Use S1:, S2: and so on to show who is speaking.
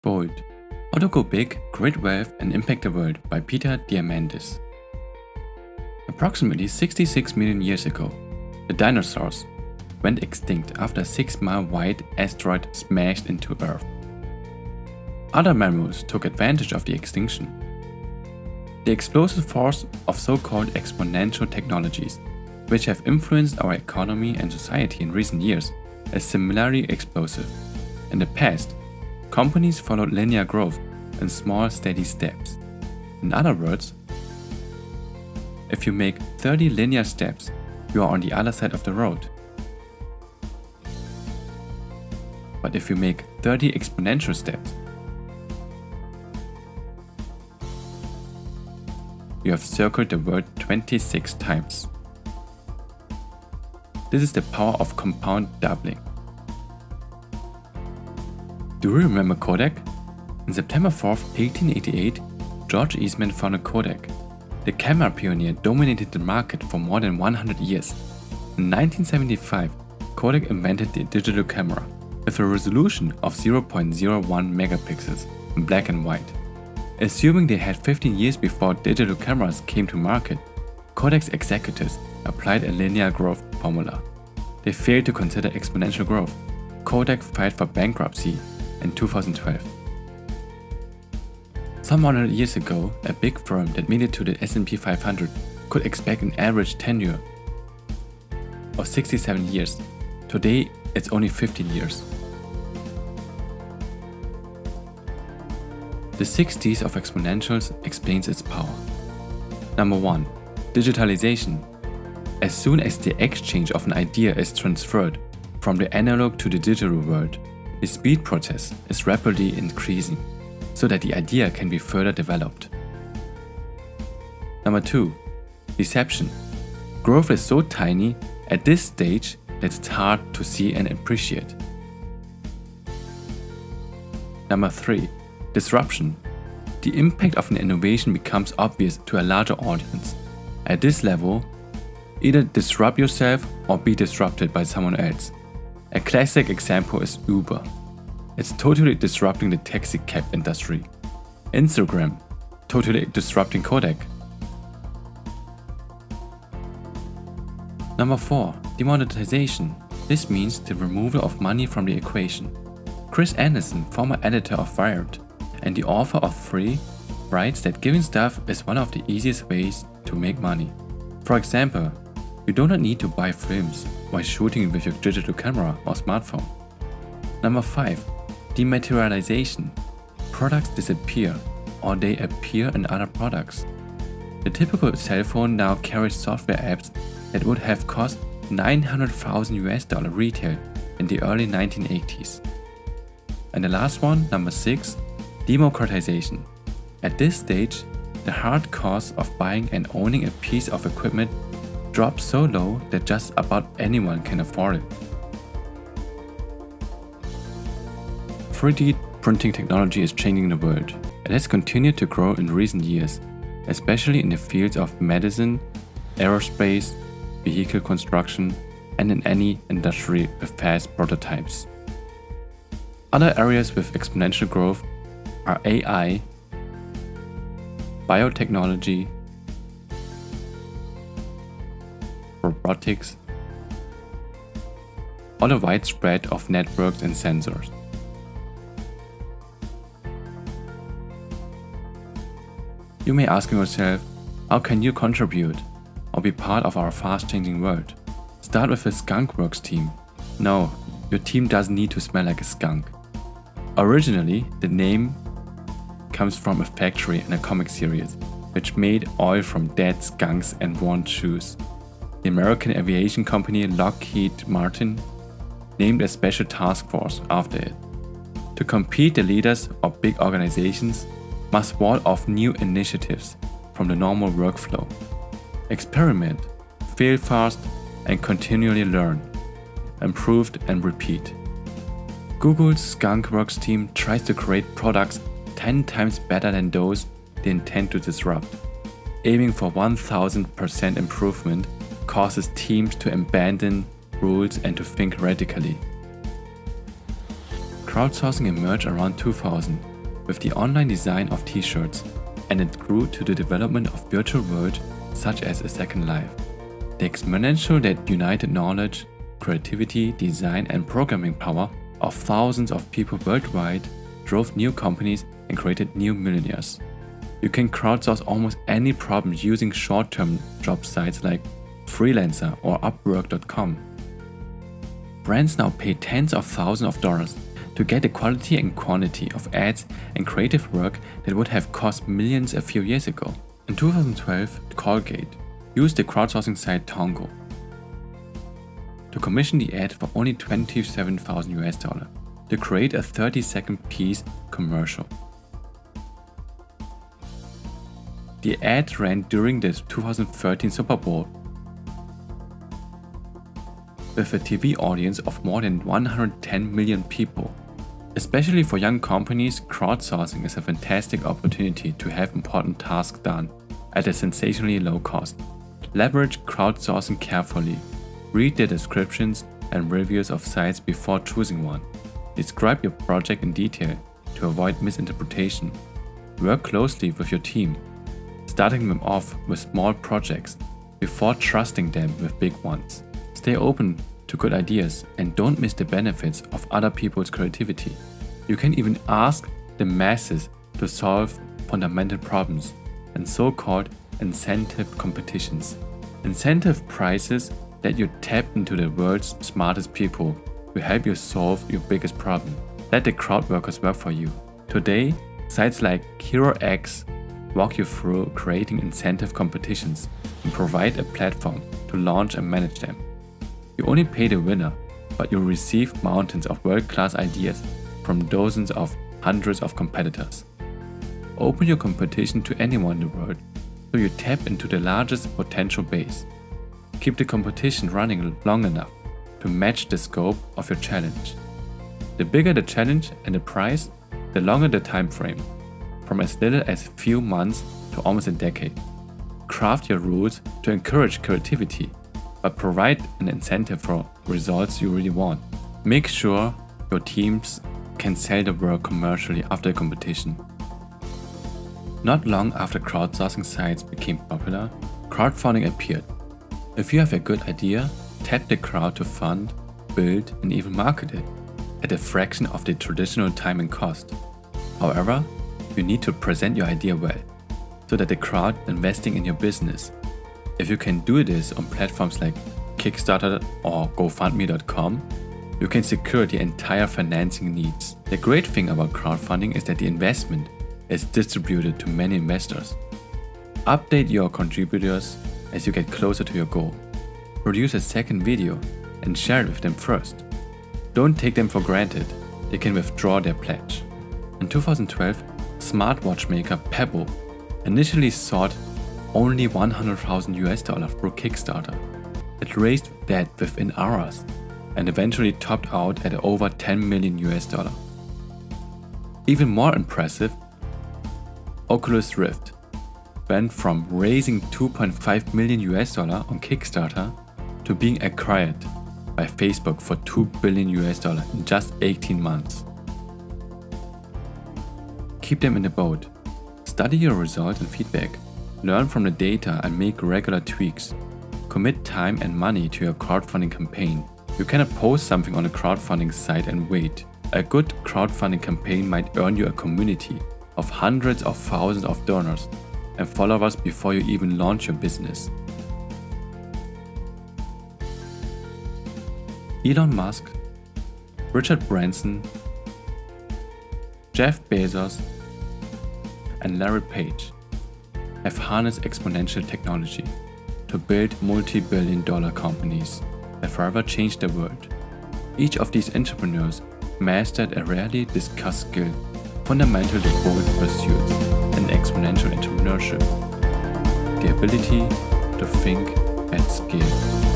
S1: Bold. How to Go Big, Create Wealth and Impact the World by Peter Diamandis. Approximately 66 million years ago, the dinosaurs went extinct after a 6-mile-wide asteroid smashed into Earth. Other mammals took advantage of the extinction. The explosive force of so-called exponential technologies, which have influenced our economy and society in recent years, is similarly explosive. In the past, companies followed linear growth in small, steady steps. In other words, if you make 30 linear steps, you are on the other side of the road. But if you make 30 exponential steps, you have circled the world 26 times. This is the power of compound doubling. Do you remember Kodak? On September 4, 1888, George Eastman founded Kodak. The camera pioneer dominated the market for more than 100 years. In 1975, Kodak invented the digital camera with a resolution of 0.01 megapixels in black and white. Assuming they had 15 years before digital cameras came to market, Kodak's executives applied a linear growth formula. They failed to consider exponential growth. Kodak filed for bankruptcy in 2012. Some 100 years ago, a big firm that made it to the S&P 500 could expect an average tenure of 67 years. Today, it's only 15 years. The 6 Ds of exponentials explains its power. Number 1. Digitalization. As soon as the exchange of an idea is transferred from the analog to the digital world, the speed process is rapidly increasing so that the idea can be further developed. Number 2. Deception. Growth is so tiny at this stage that it's hard to see and appreciate. Number 3. Disruption. The impact of an innovation becomes obvious to a larger audience. At this level, either disrupt yourself or be disrupted by someone else. A classic example is Uber. It's totally disrupting the taxi cab industry. Instagram, totally disrupting Kodak. Number 4. Demonetization. This means the removal of money from the equation. Chris Anderson, former editor of Wired and the author of Free, writes that giving stuff is one of the easiest ways to make money. For example, you do not need to buy films while shooting with your digital camera or smartphone. Number 5. Dematerialization. Products disappear or they appear in other products. The typical cell phone now carries software apps that would have cost $900,000 retail in the early 1980s. And the last one, number 6. Democratization. At this stage, the hard cost of buying and owning a piece of equipment drops so low that just about anyone can afford it. 3D printing technology is changing the world. It has continued to grow in recent years, especially in the fields of medicine, aerospace, vehicle construction, and in any industry with fast prototypes. Other areas with exponential growth are AI, biotechnology, robotics, or the widespread of networks and sensors. You may ask yourself, how can you contribute or be part of our fast-changing world? Start with the SKUNK Works team. No, your team doesn't need to smell like a skunk. Originally, the name comes from a factory in a comic series, which made oil from dead skunks and worn shoes. The American aviation company Lockheed Martin named a special task force after it. To compete, the leaders of big organizations must wall off new initiatives from the normal workflow. Experiment, fail fast, and continually learn. Improved and repeat. Google's SKUNK Works team tries to create products 10 times better than those they intend to disrupt. Aiming for 1000% improvement causes teams to abandon rules and to think radically. Crowdsourcing emerged around 2000 with the online design of t-shirts, and it grew to the development of virtual worlds such as a Second Life. The exponential that united knowledge, creativity, design and programming power of thousands of people worldwide drove new companies and created new millionaires. You can crowdsource almost any problem using short-term job sites like Freelancer or Upwork.com. Brands now pay tens of thousands of dollars to get the quality and quantity of ads and creative work that would have cost millions a few years ago. In 2012, Colgate used the crowdsourcing site Tongo to commission the ad for only $27,000 to create a 30-second piece commercial. The ad ran during the 2013 Super Bowl with a TV audience of more than 110 million people. Especially for young companies, crowdsourcing is a fantastic opportunity to have important tasks done at a sensationally low cost. Leverage crowdsourcing carefully. Read the descriptions and reviews of sites before choosing one. Describe your project in detail to avoid misinterpretation. Work closely with your team, starting them off with small projects before trusting them with big ones. Stay open to good ideas and don't miss the benefits of other people's creativity. You can even ask the masses to solve fundamental problems and so-called incentive competitions. Incentive prizes let you tap into the world's smartest people to help you solve your biggest problem. Let the crowd workers work for you. Today, sites like HeroX walk you through creating incentive competitions and provide a platform to launch and manage them. You only pay the winner, but you receive mountains of world-class ideas from dozens of hundreds of competitors. Open your competition to anyone in the world so you tap into the largest potential base. Keep the competition running long enough to match the scope of your challenge. The bigger the challenge and the prize, the longer the time frame, from as little as a few months to almost a decade. Craft your rules to encourage creativity, but provide an incentive for results you really want. Make sure your teams can sell the work commercially after the competition. Not long after crowdsourcing sites became popular, crowdfunding appeared. If you have a good idea, tap the crowd to fund, build, and even market it at a fraction of the traditional time and cost. However, you need to present your idea well, so that the crowd investing in your business. If you can do this on platforms like Kickstarter or GoFundMe.com, you can secure the entire financing needs. The great thing about crowdfunding is that the investment is distributed to many investors. Update your contributors as you get closer to your goal. Produce a second video and share it with them first. Don't take them for granted, they can withdraw their pledge. In 2012, smartwatch maker Pebble initially sought only $100,000 through Kickstarter. It raised that within hours and eventually topped out at over $10 million. Even more impressive, Oculus Rift went from raising $2.5 million on Kickstarter to being acquired by Facebook for $2 billion in just 18 months. Keep them in the boat. Study your results and feedback. Learn from the data and make regular tweaks. Commit time and money to your crowdfunding campaign. You cannot post something on a crowdfunding site and wait. A good crowdfunding campaign might earn you a community of hundreds of thousands of donors and followers before you even launch your business. Elon Musk, Richard Branson, Jeff Bezos, and Larry Page have harnessed exponential technology to build multi-billion-dollar companies that forever changed the world. Each of these entrepreneurs mastered a rarely discussed skill fundamental to bold pursuits and exponential entrepreneurship: the ability to think at scale.